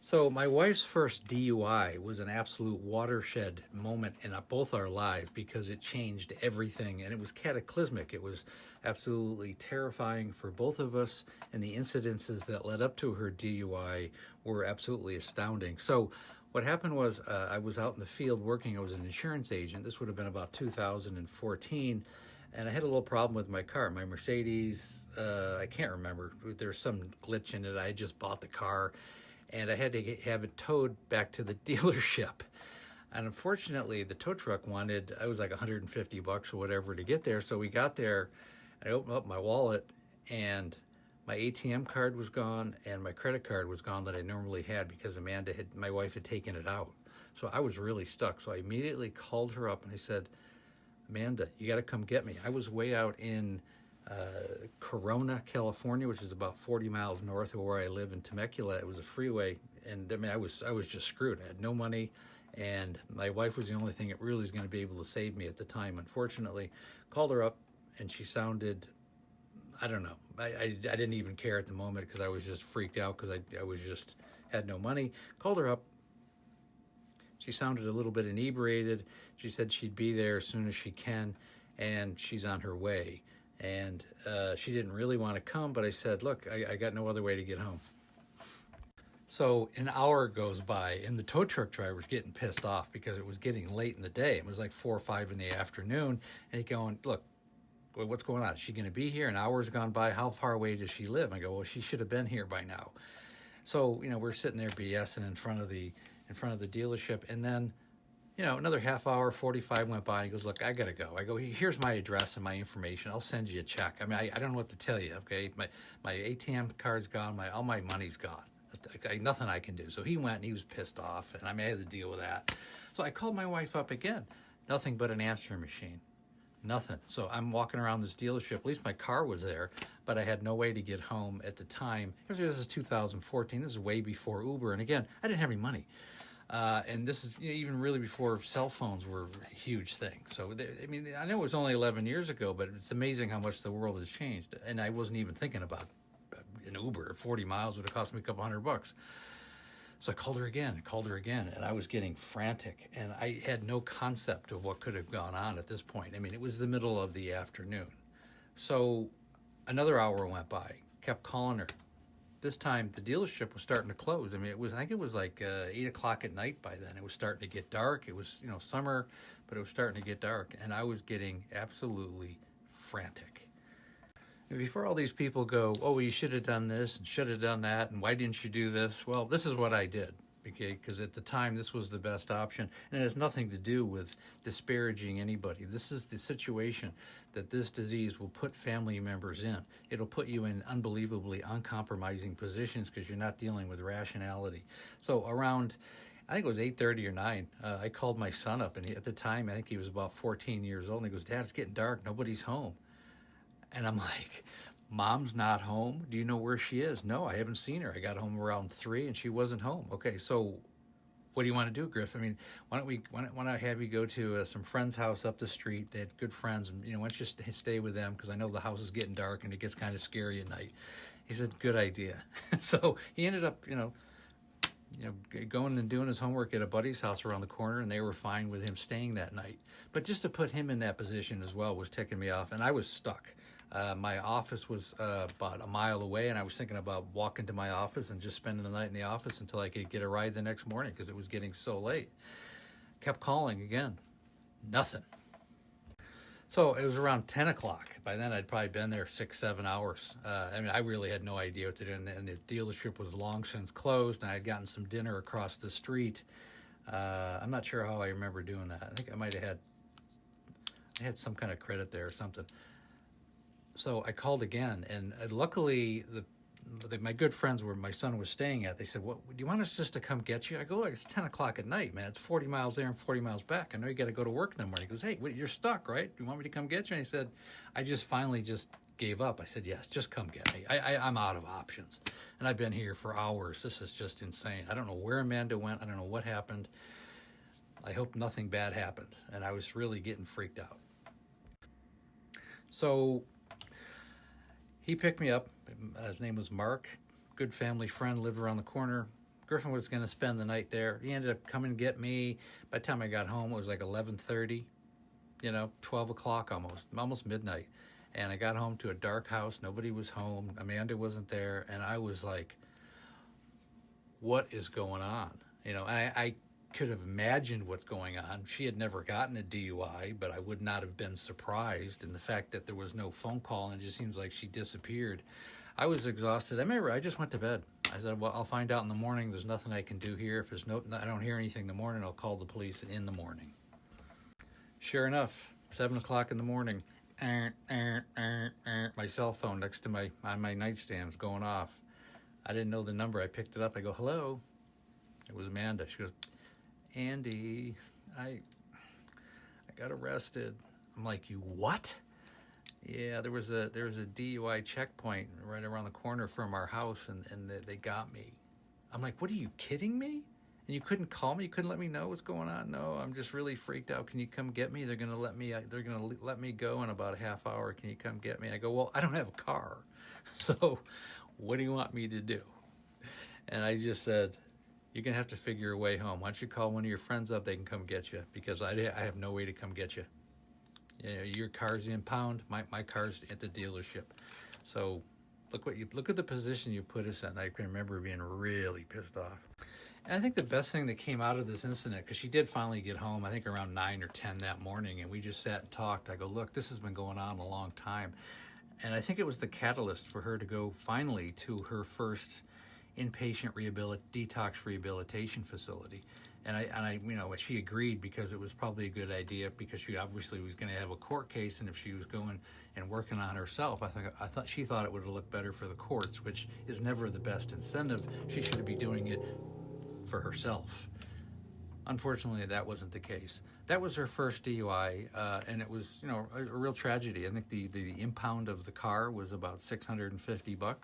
So my wife's first DUI was an absolute watershed moment in both our lives because it changed everything, and it was cataclysmic. It was absolutely terrifying for both of us, and the incidences that led up to her DUI were absolutely astounding. So what happened was I was out in the field working. I was an insurance agent. This would have been about 2014. And I had a little problem with my car, my Mercedes. I can't remember. There's some glitch in it. I had just bought the car, and I had to have it towed back to the dealership. And unfortunately, the tow truck wanted, I was like $150 or whatever to get there. So we got there, I opened up my wallet, and my ATM card was gone, and my credit card was gone that I normally had because my wife had taken it out. So I was really stuck. So I immediately called her up and I said, Amanda, you got to come get me. I was way out in Corona, California, which is about 40 miles north of where I live in Temecula. It was a freeway, and I mean, I was just screwed. I had no money, and my wife was the only thing that really was going to be able to save me at the time. Unfortunately, called her up, and she sounded, I don't know. I didn't even care at the moment because I was just freaked out because I was just had no money. Called her up. She sounded a little bit inebriated. She said she'd be there as soon as she can, and she's on her way. And she didn't really want to come, but I said, look, I got no other way to get home. So an hour goes by, and the tow truck driver's getting pissed off because it was getting late in the day. It was like 4 or 5 in the afternoon, and he's going, look, what's going on? Is she going to be here? An hour's gone by. How far away does she live? I go, well, she should have been here by now. So, we're sitting there BSing in front of the dealership, and then, another half hour, 45 went by, and he goes, look, I gotta go. I go, here's my address and my information. I'll send you a check. I mean, I don't know what to tell you, okay? My ATM card's gone. All my money's gone. Nothing I can do. So he went, and he was pissed off, and I had to deal with that. So I called my wife up again. Nothing but an answering machine. Nothing. So I'm walking around this dealership. At least my car was there, but I had no way to get home at the time. This is 2014. This is way before Uber. And again, I didn't have any money. And this is even really before cell phones were a huge thing. So, I know it was only 11 years ago, but it's amazing how much the world has changed. And I wasn't even thinking about an Uber. 40 miles would have cost me a couple $100. So I called her again, and I was getting frantic, and I had no concept of what could have gone on at this point. I mean, it was the middle of the afternoon. So another hour went by, kept calling her. This time, the dealership was starting to close. I mean, I think it was like 8 o'clock at night by then. It was starting to get dark. It was, summer, but it was starting to get dark, and I was getting absolutely frantic. And before all these people go, oh, you should have done this and should have done that, and why didn't you do this? Well, this is what I did, okay? Because at the time, this was the best option, and it has nothing to do with disparaging anybody. This is the situation that this disease will put family members in. It'll put you in unbelievably uncompromising positions because you're not dealing with rationality. So around, I think it was 8:30 or 9, I called my son up, and at the time, I think he was about 14 years old, and he goes, Dad, it's getting dark. Nobody's home. And I'm like, Mom's not home? Do you know where she is? No, I haven't seen her. I got home around 3 and she wasn't home. Okay, so what do you want to do, Griff? I mean, why don't I have you go to some friend's house up the street? They had good friends, and why don't you stay with them? Because I know the house is getting dark and it gets kind of scary at night. He said, good idea. So he ended up, going and doing his homework at a buddy's house around the corner, and they were fine with him staying that night. But just to put him in that position as well was ticking me off, and I was stuck. My office was about a mile away, and I was thinking about walking to my office and just spending the night in the office until I could get a ride the next morning because it was getting so late. Kept calling again. Nothing. So it was around 10 o'clock. By then, I'd probably been there 6-7 hours. I really had no idea what to do, and the dealership was long since closed, and I had gotten some dinner across the street. I'm not sure how I remember doing that. I think I might have had some kind of credit there or something. So I called again, and luckily my good friends where my son was staying at, they said, "What do you want us just to come get you?" I go, "Look, it's 10 o'clock at night, man. It's 40 miles there and 40 miles back. I know you got to go to work in the morning." He goes, "Hey, you're stuck, right? Do you want me to come get you?" And he said, I finally gave up. I said, "Yes, just come get me. I'm out of options. And I've been here for hours. This is just insane. I don't know where Amanda went. I don't know what happened. I hope nothing bad happened." And I was really getting freaked out. So he picked me up. His name was Mark. Good family friend, lived around the corner. Griffin was going to spend the night there. He ended up coming to get me. By the time I got home, it was like 11:30, 12 o'clock almost midnight. And I got home to a dark house. Nobody was home. Amanda wasn't there. And I was like, what is going on? I could have imagined what's going on. She had never gotten a DUI, but I would not have been surprised. And the fact that there was no phone call and it just seems like she disappeared. I was exhausted. I remember I just went to bed. I said, well, I'll find out in the morning. There's nothing I can do here. If I don't hear anything in the morning, I'll call the police in the morning. Sure enough, 7 o'clock in the morning, my cell phone next to on my nightstand was going off. I didn't know the number. I picked it up. I go, hello. It was Amanda. She goes, Andy, I got arrested. I'm like, you what? Yeah, there was a DUI checkpoint right around the corner from our house, and they got me. I'm like, what, are you kidding me? And you couldn't call me? You couldn't let me know what's going on? No, I'm just really freaked out. Can you come get me? They're gonna let me go in about a half hour. Can you come get me? And I go, well, I don't have a car, so what do you want me to do? And I just said, you're gonna have to figure a way home. Why don't you call one of your friends up? They can come get you, because I have no way to come get you. Your car's the impound. My car's at the dealership. So look at the position you put us in. I can remember being really pissed off. And I think the best thing that came out of this incident, because she did finally get home, I think around 9 or 10 that morning, and we just sat and talked. I go, look, this has been going on a long time. And I think it was the catalyst for her to go finally to her first inpatient detox rehabilitation facility. And I she agreed, because it was probably a good idea, because she obviously was going to have a court case, and if she was going and working on herself, she thought it would have looked better for the courts, which is never the best incentive. She should be doing it for herself. Unfortunately, that wasn't the case. That was her first DUI, and it was a real tragedy. I think the impound of the car was about $650.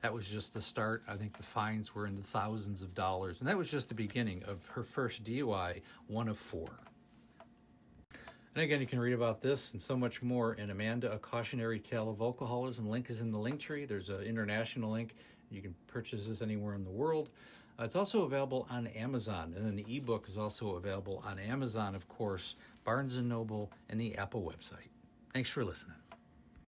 That was just the start. I think the fines were in the thousands of dollars. And that was just the beginning of her first DUI, one of 4. And again, you can read about this and so much more in Amanda, A Cautionary Tale of Alcoholism. Link is in the link tree. There's an international link. You can purchase this anywhere in the world. It's also available on Amazon. And then the ebook is also available on Amazon, of course, Barnes & Noble, and the Apple website. Thanks for listening.